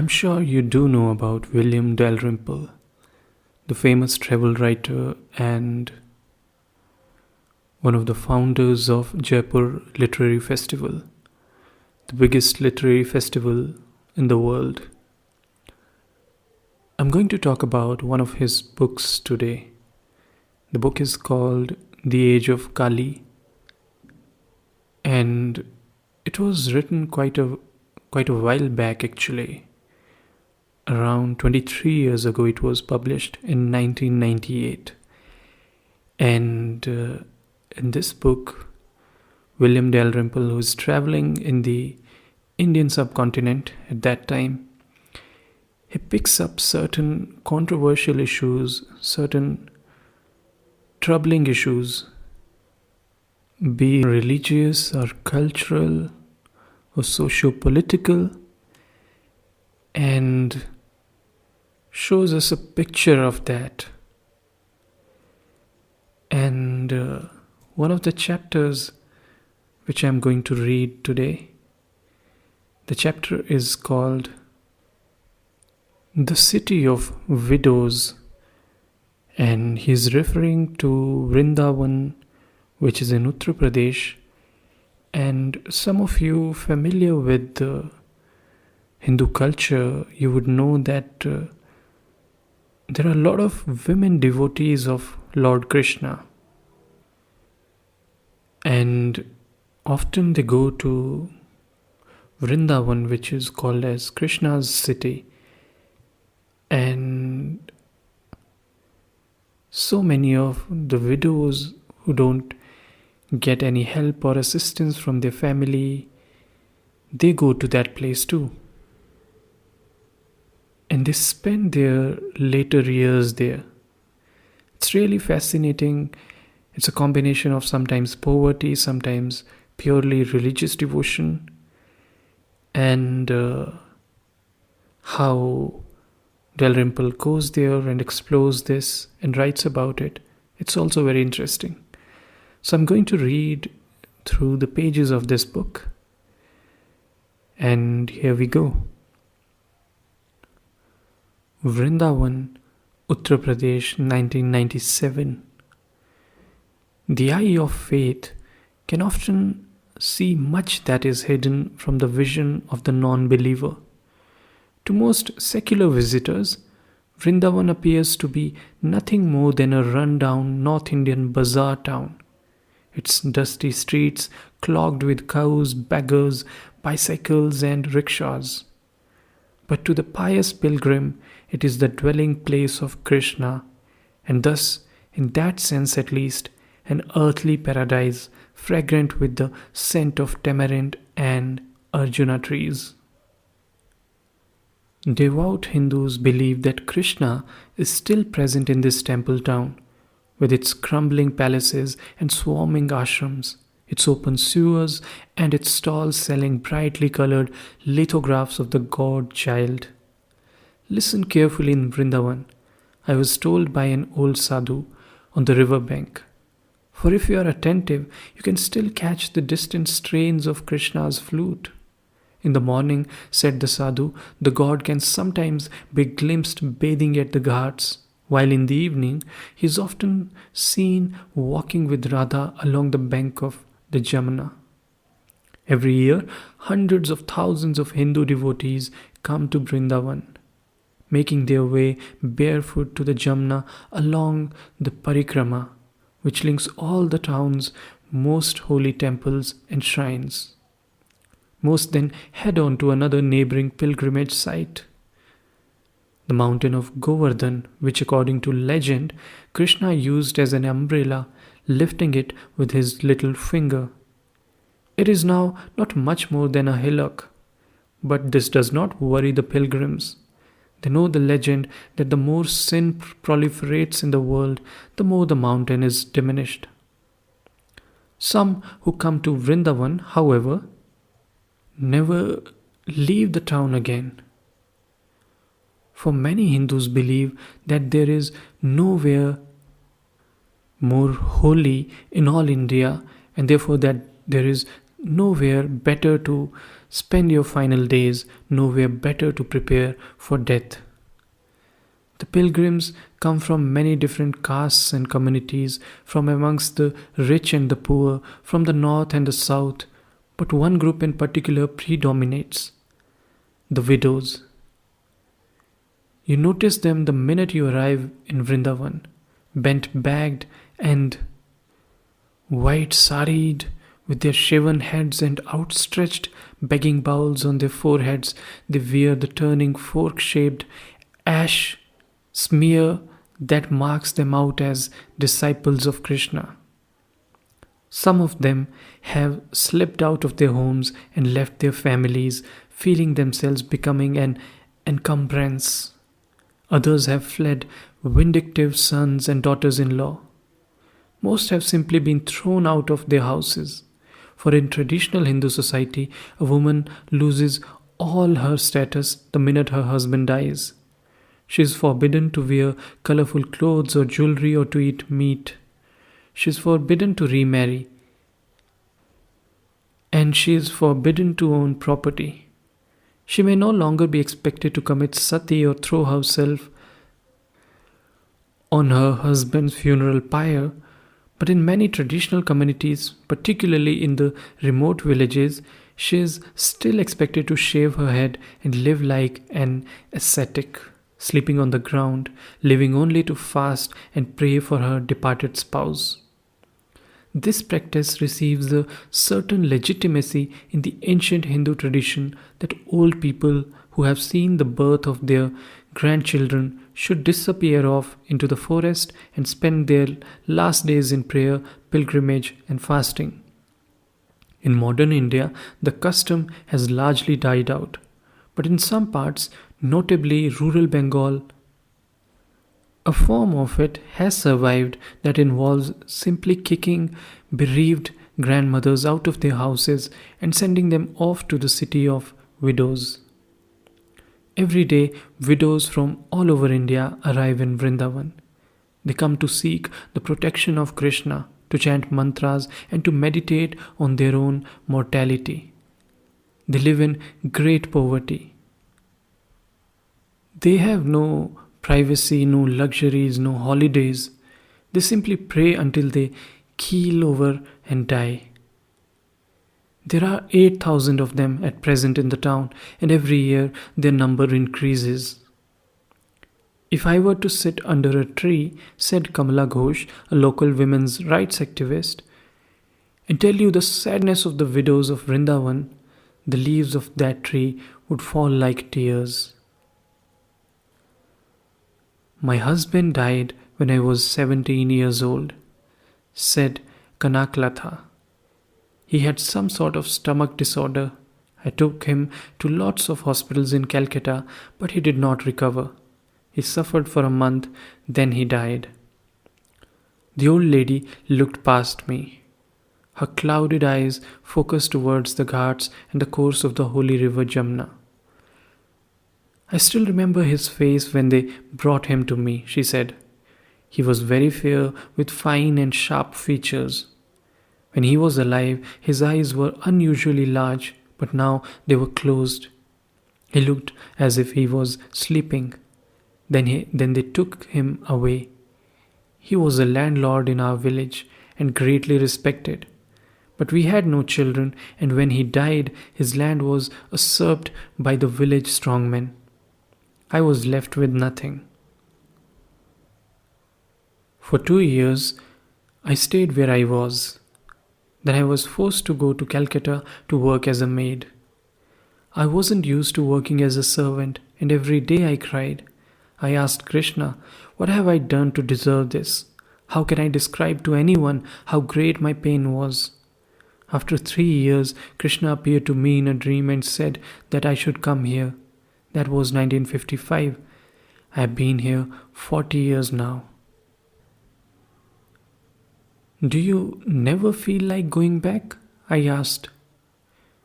I'm sure you do know about William Dalrymple, the famous travel writer and one of the founders of Jaipur Literary Festival, the biggest literary festival in the world. I'm going to talk about one of his books today. The book is called The Age of Kali, and it was written quite a while back actually. Around 23 years ago it was published in 1998. And in this book, William Dalrymple, who was traveling in the Indian subcontinent at that time, he picks up certain controversial issues, certain troubling issues, be it religious or cultural or socio-political, and shows us a picture of that. And one of the chapters which I'm going to read today, the chapter is called The City of Widows, and he's referring to Vrindavan, which is in Uttar Pradesh. And some of you familiar with the Hindu culture, you would know that there are a lot of women devotees of Lord Krishna, and often they go to Vrindavan, which is called as Krishna's city, and so many of the widows who don't get any help or assistance from their family, they go to that place too. And they spend their later years there. It's really fascinating. It's a combination of sometimes poverty, sometimes purely religious devotion, and how Dalrymple goes there and explores this and writes about it. It's also very interesting. So I'm going to read through the pages of this book. And here we go. Vrindavan, Uttar Pradesh, 1997. The eye of faith can often see much that is hidden from the vision of the non-believer. To most secular visitors, Vrindavan appears to be nothing more than a run-down North Indian bazaar town. Its dusty streets clogged with cows, beggars, bicycles and rickshaws. But to the pious pilgrim, it is the dwelling place of Krishna, and thus, in that sense at least, an earthly paradise fragrant with the scent of tamarind and Arjuna trees. Devout Hindus believe that Krishna is still present in this temple town, with its crumbling palaces and swarming ashrams, its open sewers and its stalls selling brightly colored lithographs of the God Child. Listen carefully in Vrindavan, I was told by an old sadhu on the river bank. For if you are attentive, you can still catch the distant strains of Krishna's flute. In the morning, said the sadhu, the god can sometimes be glimpsed bathing at the ghats, while in the evening he is often seen walking with Radha along the bank of the Jamuna. Every year, hundreds of thousands of Hindu devotees come to Vrindavan, making their way barefoot to the Jamuna along the parikrama, which links all the town's most holy temples and shrines. Most then head on to another neighboring pilgrimage site, the mountain of Govardhan, which according to legend, Krishna used as an umbrella, lifting it with his little finger. It is now not much more than a hillock, but this does not worry the pilgrims. They know the legend that the more sin proliferates in the world, the more the mountain is diminished. Some who come to Vrindavan, however, never leave the town again. For many Hindus believe that there is nowhere more holy in all India, and therefore that there is Nowhere better to spend your final days, nowhere better to prepare for death. The pilgrims come from many different castes and communities, from amongst the rich and the poor, from the north and the south, but one group in particular predominates: the widows. You notice them the minute you arrive in Vrindavan, bent bagged and white saried, with their shaven heads and outstretched begging bowls on their foreheads. They wear the turning fork shaped ash smear that marks them out as disciples of Krishna. Some of them have slipped out of their homes and left their families, feeling themselves becoming an encumbrance. Others have fled vindictive sons and daughters in law. Most have simply been thrown out of their houses. For in traditional Hindu society, a woman loses all her status the minute her husband dies. She is forbidden to wear colorful clothes or jewelry or to eat meat. She is forbidden to remarry. And she is forbidden to own property. She may no longer be expected to commit sati or throw herself on her husband's funeral pyre, but in many traditional communities, particularly in the remote villages, she is still expected to shave her head and live like an ascetic, sleeping on the ground, living only to fast and pray for her departed spouse. This practice receives a certain legitimacy in the ancient Hindu tradition that old people who have seen the birth of their grandchildren should disappear off into the forest and spend their last days in prayer, pilgrimage, and fasting. In modern India, the custom has largely died out, but in some parts, notably rural Bengal, a form of it has survived that involves simply kicking bereaved grandmothers out of their houses and sending them off to the city of widows. Every day, widows from all over India arrive in Vrindavan. They come to seek the protection of Krishna, to chant mantras, and to meditate on their own mortality. They live in great poverty. They have no privacy, no luxuries, no holidays. They simply pray until they keel over and die. There are 8,000 of them at present in the town, and every year their number increases. If I were to sit under a tree, said Kamala Ghosh, a local women's rights activist, and tell you the sadness of the widows of Vrindavan, the leaves of that tree would fall like tears. My husband died when I was 17 years old, said Kanaklatha. He had some sort of stomach disorder. I took him to lots of hospitals in Calcutta, but he did not recover. He suffered for a month, then he died. The old lady looked past me. Her clouded eyes focused towards the ghats and the course of the holy river Jamna. I still remember his face when they brought him to me, she said. He was very fair with fine and sharp features. When he was alive, his eyes were unusually large, but now they were closed. He looked as if he was sleeping. Then they took him away. He was a landlord in our village and greatly respected. But we had no children, and when he died, his land was usurped by the village strongmen. I was left with nothing. For 2 years, I stayed where I was. Then I was forced to go to Calcutta to work as a maid. I wasn't used to working as a servant, and every day I cried. I asked Krishna, what have I done to deserve this? How can I describe to anyone how great my pain was? After 3 years, Krishna appeared to me in a dream and said that I should come here. That was 1955. I have been here 40 years now. Do you never feel like going back? I asked.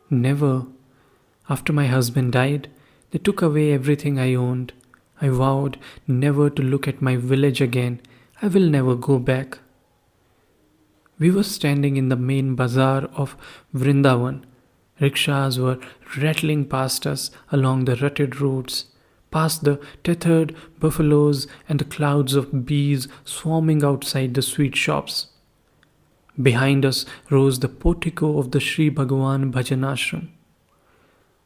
Never. After my husband died, they took away everything I owned. I vowed never to look at my village again. I will never go back. We were standing in the main bazaar of Vrindavan. Rickshaws were rattling past us along the rutted roads, past the tethered buffaloes and the clouds of bees swarming outside the sweet shops. Behind us rose the portico of the Sri Bhagavan Bhajanashram.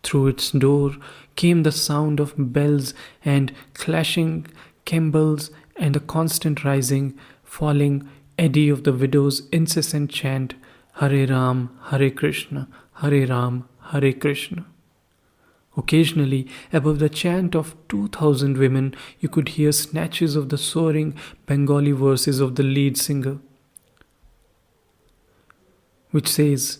Through its door came the sound of bells and clashing cymbals and the constant rising, falling eddy of the widow's incessant chant, Hare Ram, Hare Krishna, Hare Ram, Hare Krishna. Occasionally, above the chant of 2,000 women, you could hear snatches of the soaring Bengali verses of the lead singer, which says,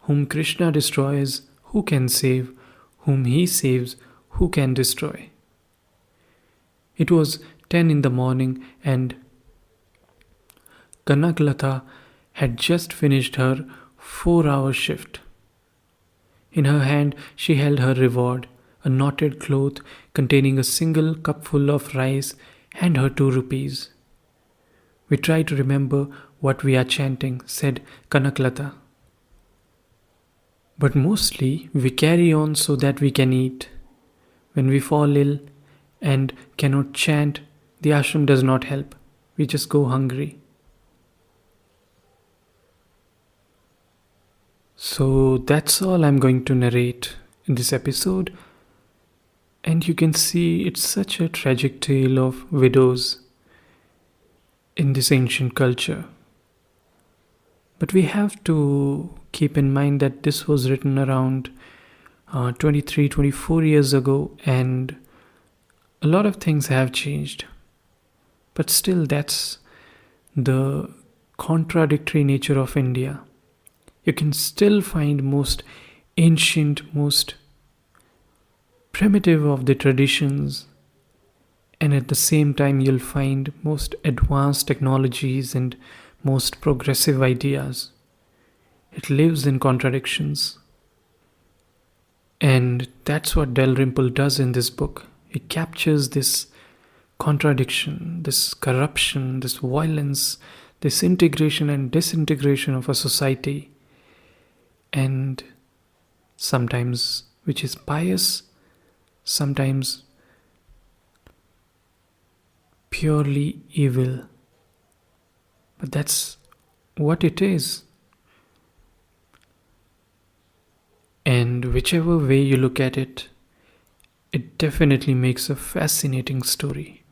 Whom Krishna destroys, who can save? Whom he saves, who can destroy? It was 10 in the morning and Kanaklata had just finished her 4-hour shift. In her hand she held her reward, a knotted cloth containing a single cupful of rice and her 2 rupees. We try to remember what we are chanting, said Kanaklata. But mostly we carry on so that we can eat. When we fall ill and cannot chant, the ashram does not help. We just go hungry. So that's all I'm going to narrate in this episode. And you can see it's such a tragic tale of widows in this ancient culture. But we have to keep in mind that this was written around 24 years ago, and a lot of things have changed. But still, that's the contradictory nature of India. You can still find most ancient, most primitive of the traditions, and at the same time you'll find most advanced technologies and most progressive ideas. It lives in contradictions. And that's what Dalrymple does in this book. He captures this contradiction, this corruption, this violence, this integration and disintegration of a society, and sometimes which is pious, sometimes purely evil. But that's what it is. And whichever way you look at it, it definitely makes a fascinating story.